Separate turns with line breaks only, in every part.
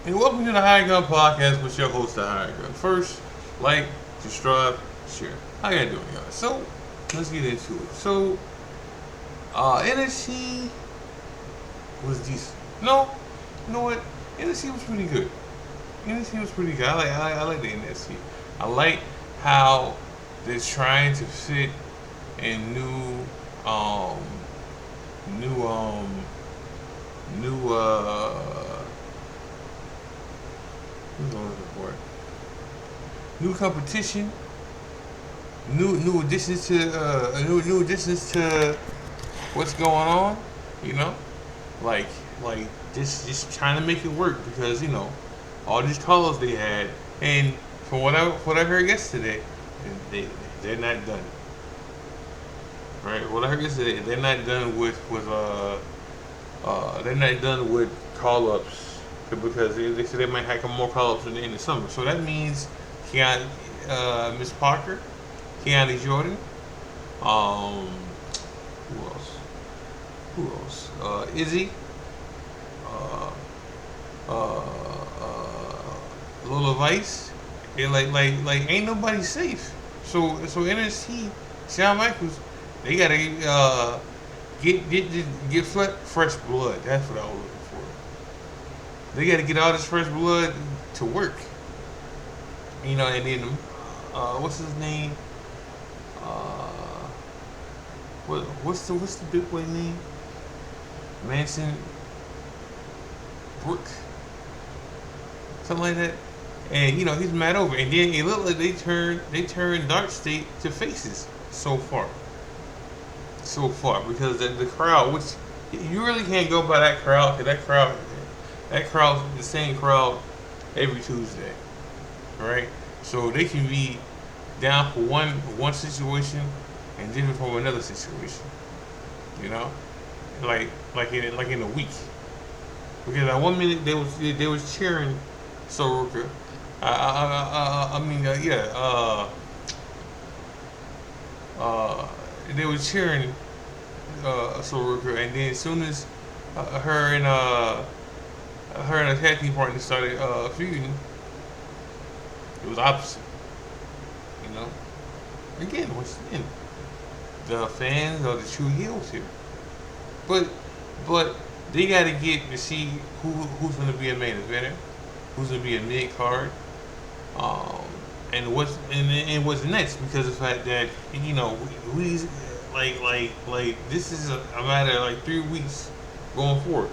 And welcome to the Hired Gun Podcast with your host, the Hired Gun. First, like, subscribe, share. How y'all doing, y'all? So, let's get into it. So, NXT was decent. No, you know what? NXT was pretty good. NXT was pretty good. I like the NXT. I like how they're trying to fit in um, new, new, who's looking for it? New competition, new additions to new additions to what's going on. You know, like like just trying to make it work because all these call-ups they had, and from what I heard yesterday, they they're not done. Right? What I heard yesterday, they're not done with they're not done with call-ups because they said they might have more call-ups in the summer. So that means Keon, Miss Parker, Keanu Jordan, um, who else? Who else? Izzy, uh, uh, Lola Vice. Like ain't nobody safe. So NXT, Shawn Michaels, they gotta get fresh blood. That's what I was looking for. They gotta get all this fresh blood to work. And then what's his name? Uh, what's the big boy name? Manson Brook, something like that. And he's mad over. And then it looked like they turned Dark State to faces so far because the crowd, which you really can't go by that crowd because that crowd's the same crowd every Tuesday, right? So they can be down for one situation and different from another situation, you know, like in a week. Because at 1 minute they was cheering Soroka. I mean yeah. They was cheering Soroka, and then as soon as her and a tag team partner started feuding, it was opposite. You know. Again, once again, the fans are the true heels here. But but they got to get to see who's going to be a main eventer, who's going to be a mid card, um, and what's next because of the fact that we like this is a matter of like 3 weeks going forward.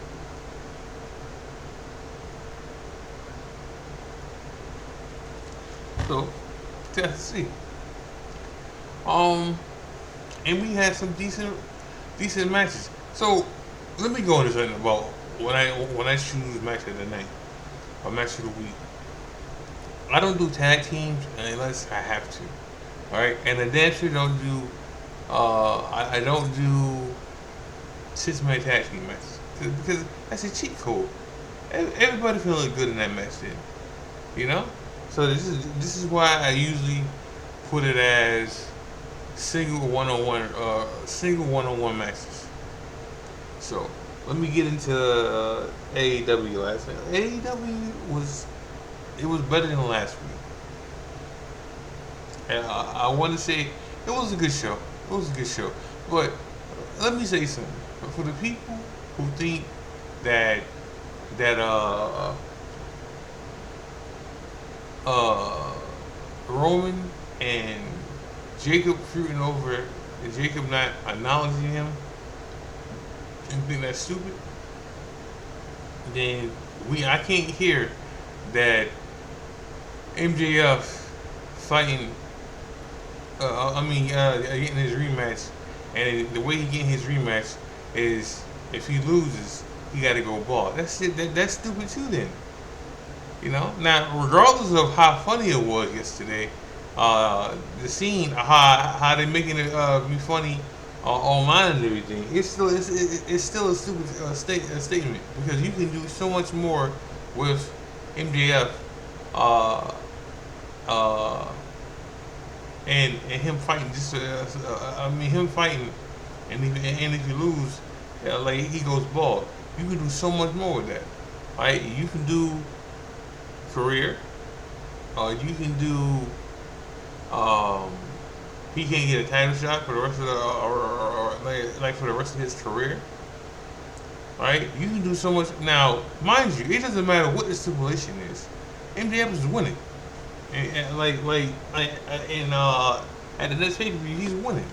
So let's see. Um, and we had some decent matches. So let me go into something about when I choose match of the night or match of the week. I don't do tag teams unless I have to. All right, and the damn sure don't do. I don't do six-man tag team matches because that's a cheat code. Everybody feeling good in that match then, you know. So this is why I usually put it as single one-on-one matches. So let me get into AEW last night. AEW was better than last week. And I want to say it was a good show. It was a good show. But let me say something. For the people who think that that uh Roman and Jacob feuding over and Jacob not acknowledging him and think that's stupid, then I can't hear that MJF fighting. Getting his rematch, and the way he getting his rematch is if he loses, he got to go bald. That's it. That's stupid too. Then Now, regardless of how funny it was yesterday, the scene, how they making it be funny online and everything, it's still a stupid statement because you can do so much more with MJF. Uh, uh, and him fighting him fighting, and if you lose, like he goes bald. You can do so much more with that, right? You can do career. You can do. Um, he can't get a title shot for the rest of the like for the rest of his career, right? You can do so much. Now, mind you, it doesn't matter what the stipulation is. MJF is winning, and and at the next pay per view, he's winning.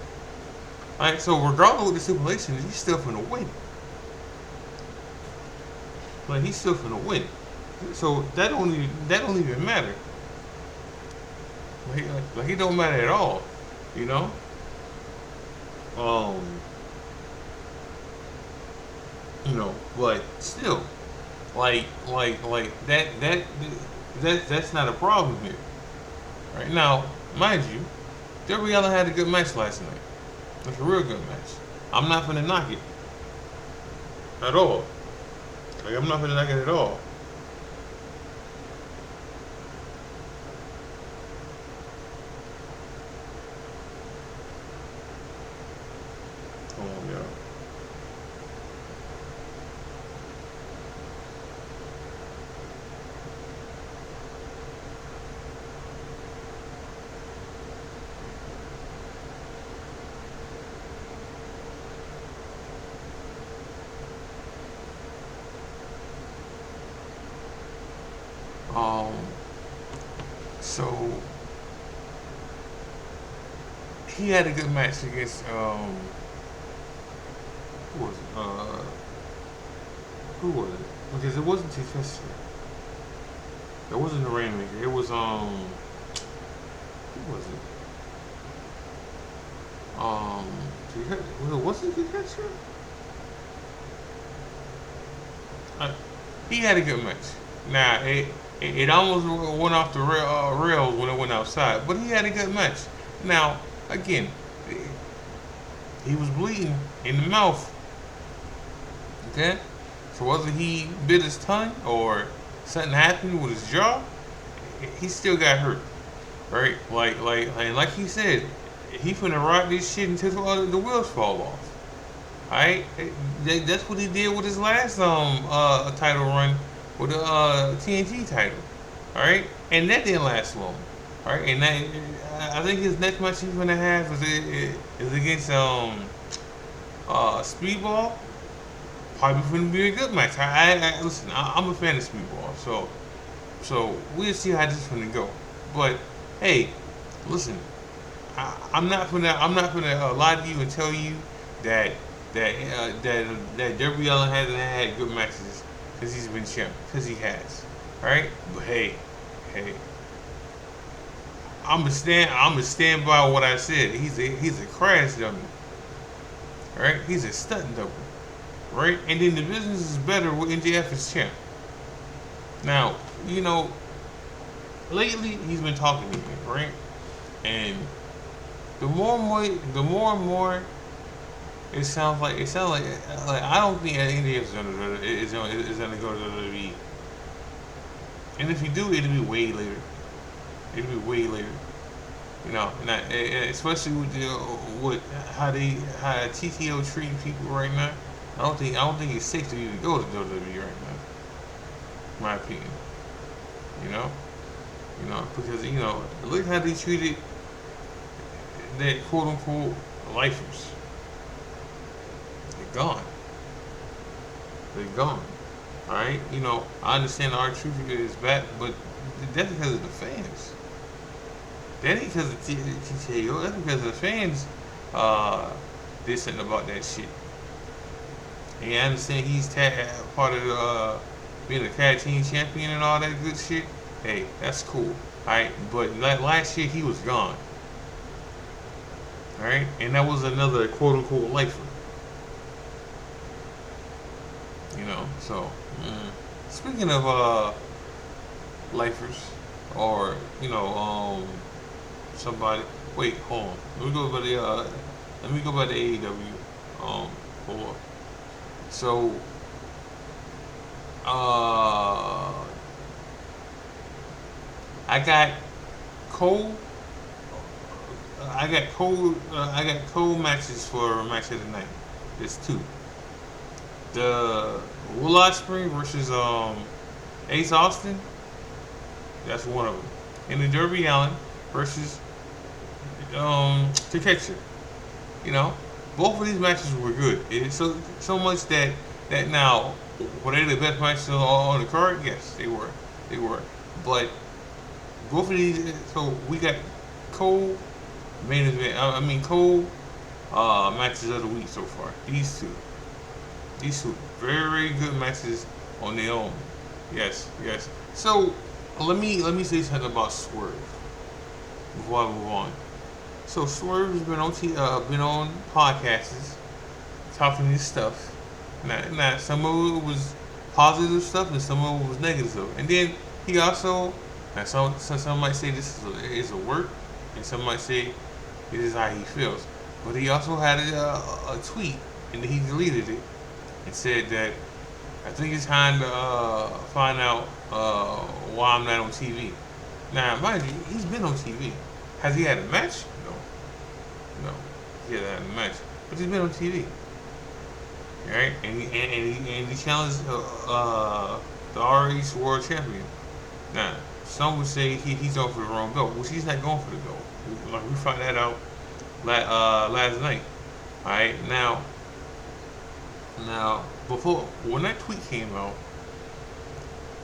Right, so regardless of what the stipulation is, he's still finna win. Like he's still finna win. So that don't even matter. Like it don't matter at all. You know. Um. But still, that's not a problem here. Right now, mind you, Darby Allin had a good match last night. Like a real good match. I'm not gonna knock it at all. Like I'm not gonna knock it at all. Come on, y'all. Um, so he had a good match against who was it? Who was it? Because it wasn't Takeshita. It wasn't the Rainmaker. It was who was it? Um, was it Takeshita? Uh, he had a good match. Now it almost went off the rails when it went outside, but he had a good match. Now again, he was bleeding in the mouth. Okay, so whether he bit his tongue or something happened with his jaw, he still got hurt. Right? Like he said, he finna rock this shit until the wheels fall off. Alright, that's what he did with his last title run with the TNT title. Alright, and that didn't last long. Alright, and that I think his next match he's gonna have is against Speedball. Probably gonna be a good match. Listen, I'm a fan of Speedball, so we'll see how this is gonna go. But hey, listen, I'm not gonna lie to you and tell you that that Darby Allin hasn't had good matches because he's been champ, because he has. All right, but hey, I'm gonna stand by what I said. He's a crash dummy. All right, he's a stunt double. Right, and then the business is better with NJF as champ. Now, lately he's been talking to me, right? And the more and more it sounds like I don't think NJF is gonna go to WWE. And if you do, it'll be way later. It'll be way later. Especially with how TKO treating people right now. I don't think it's safe to even go to WWE right now. In my opinion. You know, because look how they treated that quote unquote lifers. They're gone. They're gone. All right. I understand our truth is back, but that's because of the fans. That ain't because of TKO. That's because the fans did something about that shit. And I understand he's part of being a tag team champion and all that good shit. Hey, that's cool. Alright, but last year he was gone. Alright, and that was another quote unquote lifer. So speaking of lifers or somebody. Wait, hold on. Let me go by the AEW. Hold on. So I got cold. I got cold matches for match of the night. There's two. The Will Ospreay versus Ace Austin. That's one of them. And then Darby Allin versus Takeshi. You know, both of these matches were good. It's so much that now were they the best matches on the card? Yes, they were. They were. But both of these. So we got cold main event. I mean cold matches of the week so far. These two, very good matches on their own. Yes, yes. So let me say something about Swerve before I move on. So Swerve has been on podcasts talking this stuff. Now some of it was positive stuff and some of it was negative stuff. And then he also, now some might say is a work, and some might say this is how he feels. But he also had a tweet and he deleted it and said that I think it's time to find out why I'm not on TV. Now, mind you, he's been on TV. Has he had a match? No. No. He hasn't had a match. But he's been on TV. Right? And he challenged the ROH World Champion. Now, some would say he's going for the wrong belt, which he's not going for the belt. Like we found that out last night. Alright, now, before when that tweet came out,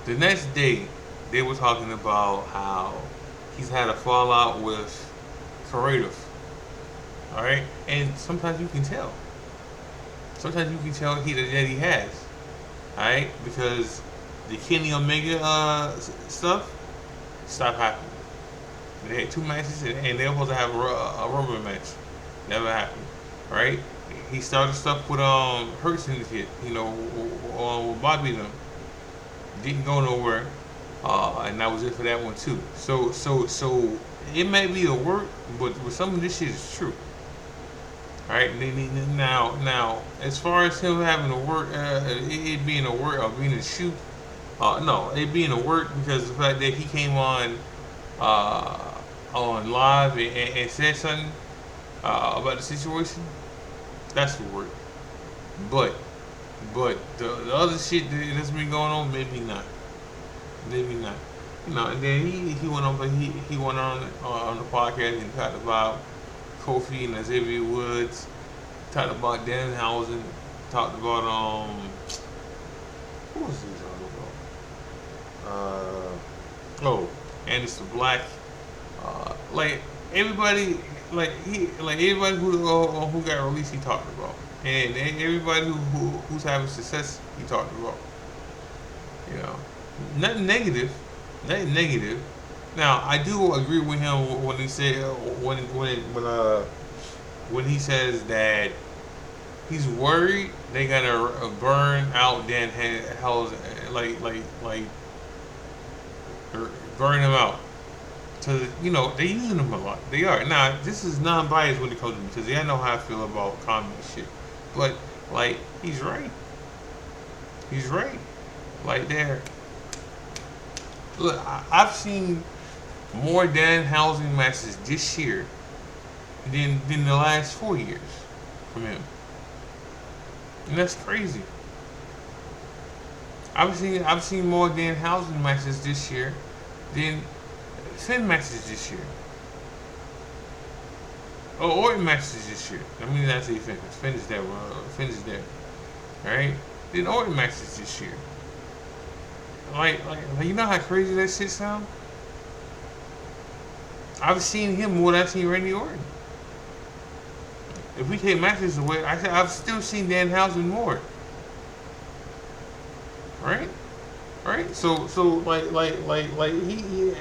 the next day they were talking about how he's had a fallout with Creative. All right, and sometimes you can tell. Sometimes you can tell that he has. All right, because the Kenny Omega stuff stopped happening. They had two matches and they were supposed to have a rubber match. Never happened. All right. He started stuff with Hurts and shit, with Bobby and them. Didn't go nowhere, and that was it for that one too. So it may be a work, but some of this shit is true. All right, now as far as him having to work, it being a work or being a shoot, no, it being a work because the fact that he came on live and said something about the situation. That's the word. But the other shit that's been going on, maybe not. Maybe not. And then he went on, but he went on the podcast and talked about Kofi and Xavier Woods, talked about Danhausen, talked about who was he talking about? Anderson Black, like everybody. Everybody who got released, he talked about, and everybody who's having success, he talked about. Nothing negative, nothing negative. Now I do agree with him when he said when he says that he's worried they're gonna burn out Dan Hell's burn him out. Because, they're using them a lot. They are. Now, this is non-biased when it comes to me, because I know how I feel about comment shit. But, he's right. He's right. There. Look, I've seen more Danhausen matches this year than the last 4 years from him. And that's crazy. I've seen more Danhausen matches this year than Finn matches this year. Orton matches this year. I mean, that's a Finn. Finn is there. Finn is there. Right? Then Orton matches this year. You know how crazy that shit sound? I've seen him more than I've seen Randy Orton. If we take matches away, I've still seen Danhausen more. Right? Right? So he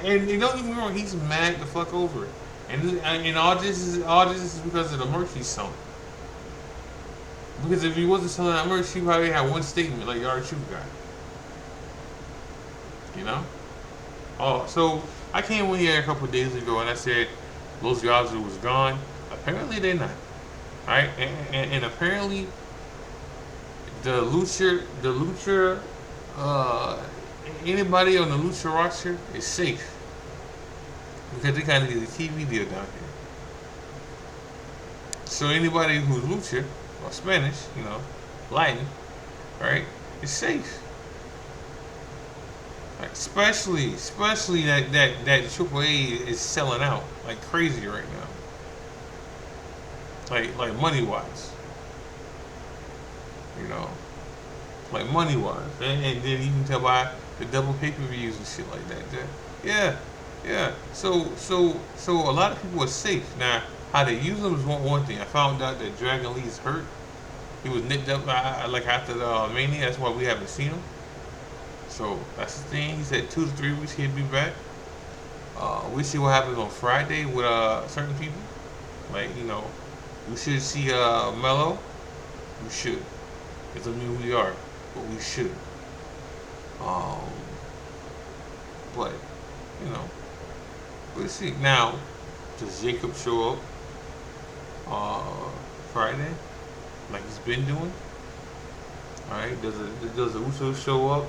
and don't get me wrong, he's mad the fuck over it. And all this is because of the merch he's selling. Because if he wasn't selling that merch, he probably had one statement like R Truth guy. So I came in here a couple of days ago and I said Los Gatos was gone. Apparently they're not. Right? And apparently the Lucha anybody on the Lucha roster is safe because they kind of get a TV deal down here. So anybody who's Lucha or Spanish, Latin, right, is safe. Like, especially that Triple A is selling out like crazy right now. Like money wise, you know, like money wise, and then you can tell by the double pay per views and shit like that. Yeah, yeah. So a lot of people are safe now. How they use them is one thing. I found out that Dragon Lee's hurt. He was nicked up like after the Mania. That's why we haven't seen him. So that's the thing. He said 2 to 3 weeks he'd be back. We see what happens on Friday with certain people. Like, we should see Mello. We should. It doesn't mean we are, but we should. Um, but you know, we'll see. Now, does Jacob show up Friday like he's been doing? All right. Does the Uso show up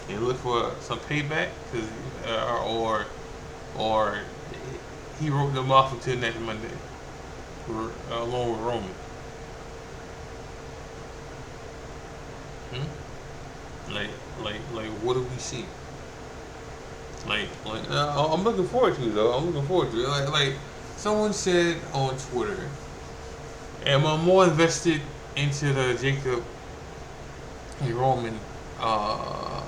and look for some payback? Cause, or he wrote them off until next Monday, along with Roman. Like, what do we see? I'm looking forward to it though. I'm looking forward to it. Like someone said on Twitter, am I more invested into the Jacob and Roman uh,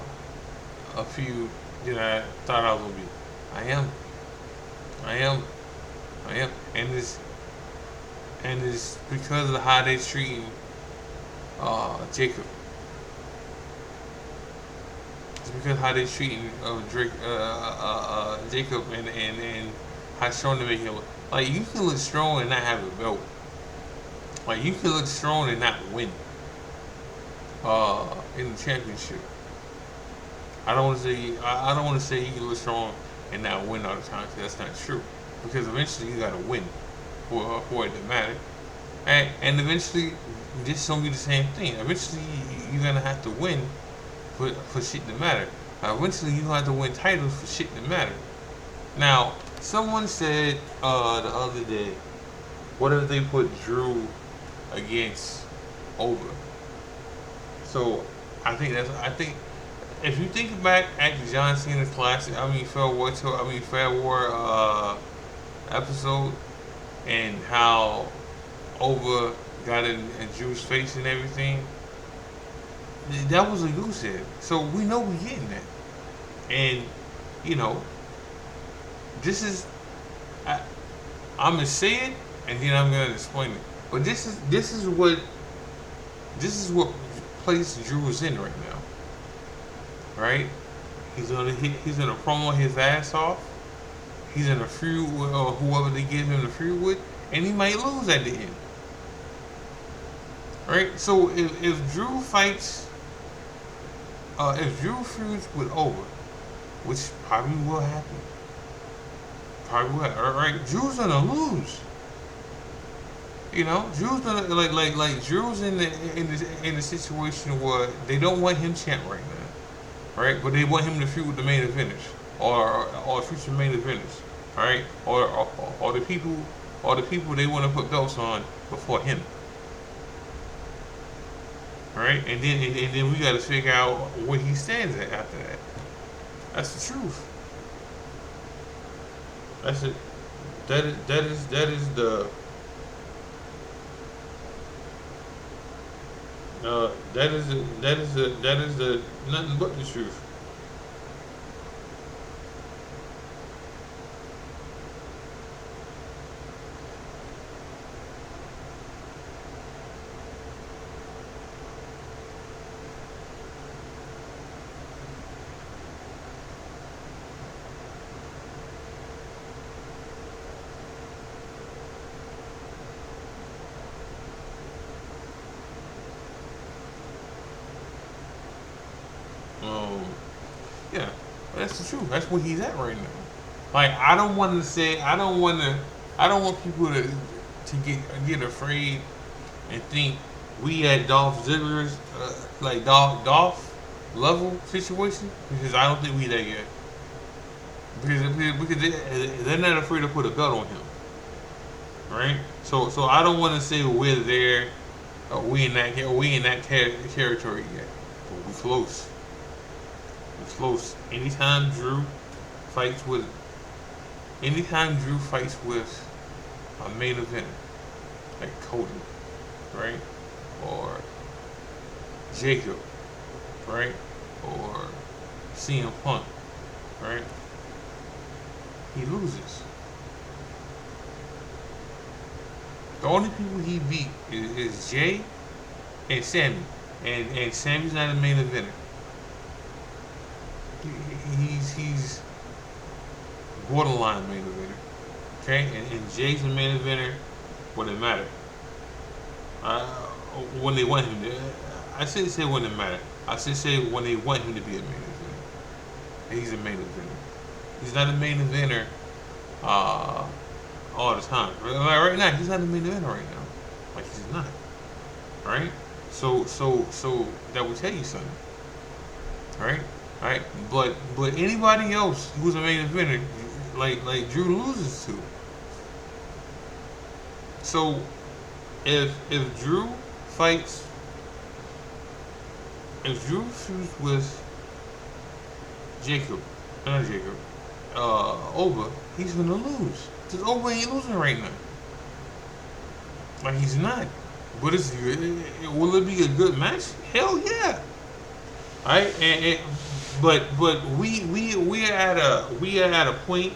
a feud than I thought I would be? I am. I am. I am. And it's because of how they treating Jacob. It's because how they treating Jacob and how strong they make him look. Like you can look strong and not have a belt. Like you can look strong and not win in the championship. I don't want to say I don't want to say you can look strong and not win all the time. 'Cause that's not true. Because eventually you got to win for it to matter. And eventually this gonna be the same thing. Eventually you're gonna have to win for shit to matter. Eventually you're gonna have to win titles for shit to matter. Now, someone said the other day, what if they put Drew against Over? So I think if you think back at the John Cena classic, Fair War episode, and how Over got in Drew's face and everything, that was a goose egg. So we know we're getting that, and you know this is I, I'm gonna say it and then I'm gonna explain it. But this is what place Drew is in right now, right? He's gonna promo his ass off. He's in a feud with whoever they give him the feud with, and he might lose at the end, right? So if Drew fights, if Drew feuds with Over, which probably will happen, right? Drew's gonna lose. Drew's gonna Drew's in the situation where they don't want him champ right now, right? But they want him to feud with the main eventers or future main eventers, right? Or the people they want to put belts on before him, right? And then we got to figure out where he stands at after that. That's the truth. That's it. That is the that is the nothing but the truth. Um, yeah, that's the truth. That's where he's at right now. Like I don't want people to get afraid and think we at Dolph Ziggler's like Dolph level situation, because I don't think we there yet. Because they're not afraid to put a belt on him, right? So I don't want to say we're there, we in that territory yet, but we close. Close. Fights with, anytime Drew fights with a main eventer like Cody, right, or Jacob, right, or CM Punk, right, he loses. The only people he beat is Jay and Sammy, and Sammy's not a main eventer. He's borderline main eventer, okay, and Jay's the main eventer when it matters. Uh, when they want him to, I shouldn't say when it matters. I should say when they want him to be a main eventer. He's a main eventer. He's not a main eventer uh, all the time. Like right now, he's not a main eventer right now. Like he's not. Right? So that would tell you something. Right? Right? But anybody else who's a main eventer, like Drew loses to. So if Drew fights, if Drew feuds with Jacob, not Jacob, Oba, he's gonna lose. Because Oba ain't losing right now. Like he's not. But will it be a good match? Hell yeah. Right? But we are at a point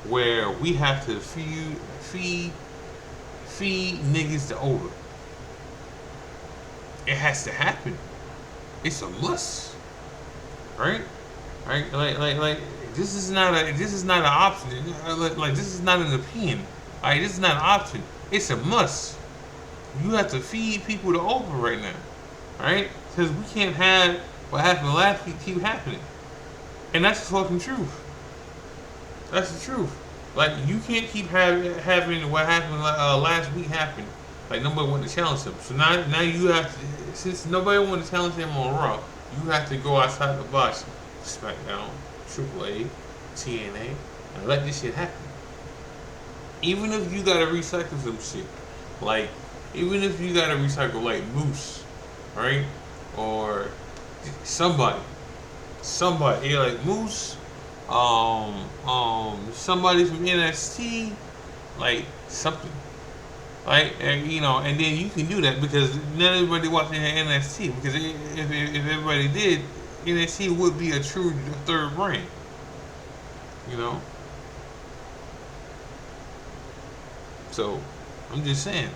where we have to feed niggas to over. It has to happen. It's a must, right? Right? Like this is not an option. Like this is not an opinion. All right, this is not an option. It's a must. You have to feed people to over right now, right? Because we can't have what happened last week keep happening, and that's the fucking truth. That's the truth. Like you can't keep having what happened last week happen. Like nobody wanted to challenge him. So now you have to, since nobody wanted to challenge him on Raw, you have to go outside the box, SmackDown, AAA, TNA, and let this shit happen. Even if you gotta recycle some shit, like even if you gotta recycle like Moose, right, or somebody, yeah, like Moose, somebody from NXT, like something, like and then you can do that because not everybody watching NXT. Because if everybody did, NXT would be a true third brand, you know. So I'm just saying,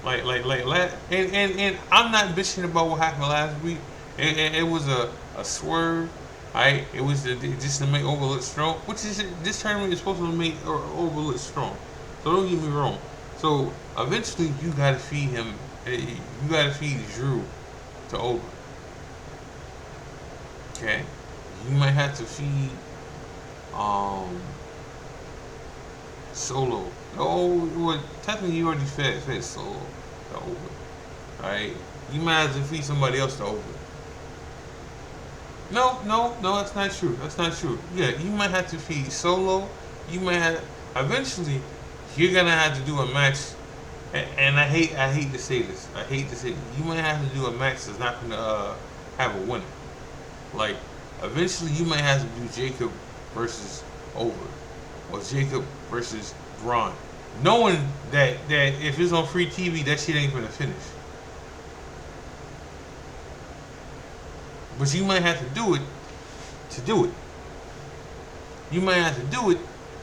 and I'm not bitching about what happened last week. It was a swerve. Right? It was just to make Over look strong, which is this tournament is supposed to make Over look strong. So don't get me wrong. So eventually you gotta feed him. You gotta feed Drew to Over. Okay, you might have to feed Solo. Oh, well, technically you already fed Solo to Over. Right? You might have to feed somebody else to Over. No, that's not true. That's not true. Yeah, you might have to feed Solo. You might have eventually. You're gonna have to do a match, and I hate to say this. I hate to say it. You might have to do a match that's not gonna have a winner. Like eventually, you might have to do Jacob versus Over, or Jacob versus Braun, knowing that if it's on free TV, that shit ain't gonna finish. But you might have to do it to do it. You might have to do it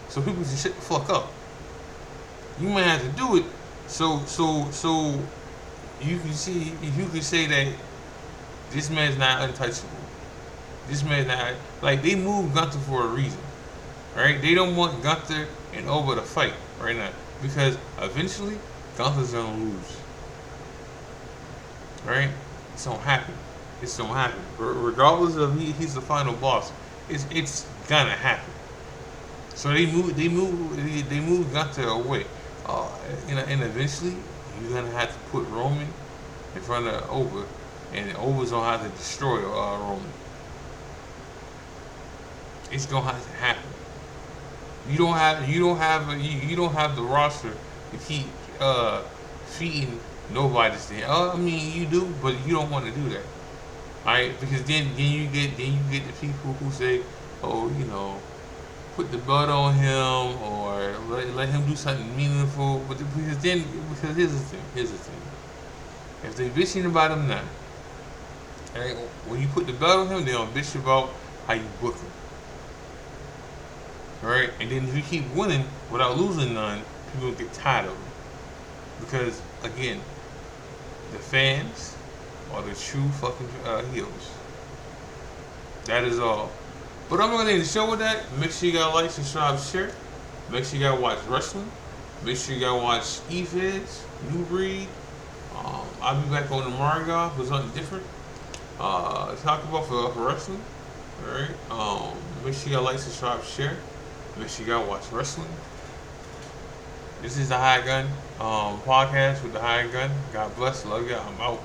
so people can shut the fuck up. You might have to do it so you can see if you can say that this man's not untouchable. This man's not like they moved Gunther for a reason. Right? They don't want Gunther and Oba to fight right now. Because eventually Gunther's gonna lose. Right? It's gonna happen. It's gonna happen. Regardless of he's the final boss, it's gonna happen. So they move Gunther away, and eventually you're gonna have to put Roman in front of Oba, and Oba's gonna have to destroy Roman. It's gonna have to happen. You don't have the roster to keep feeding nobody. I mean, you do, but you don't want to do that. Right? Because then you get the people who say, oh, put the belt on him or let him do something meaningful. Because here's the thing. If they bitching about him now, right? When you put the belt on him, they don't bitch about how you book him, right? And then if you keep winning without losing none, people get tired of him because again, the fans are the true fucking heels. That is all. But I'm gonna end the show with that. Make sure you gotta like, subscribe, share. Make sure you gotta watch wrestling. Make sure you gotta watch E-Feds, New Breed. I'll be back on tomorrow, y'all, for something different. Talk about for wrestling. Alright. Make sure you gotta like, subscribe, share. Make sure you gotta watch wrestling. This is the High Gun podcast with the High Gun. God bless. Love y'all. I'm out.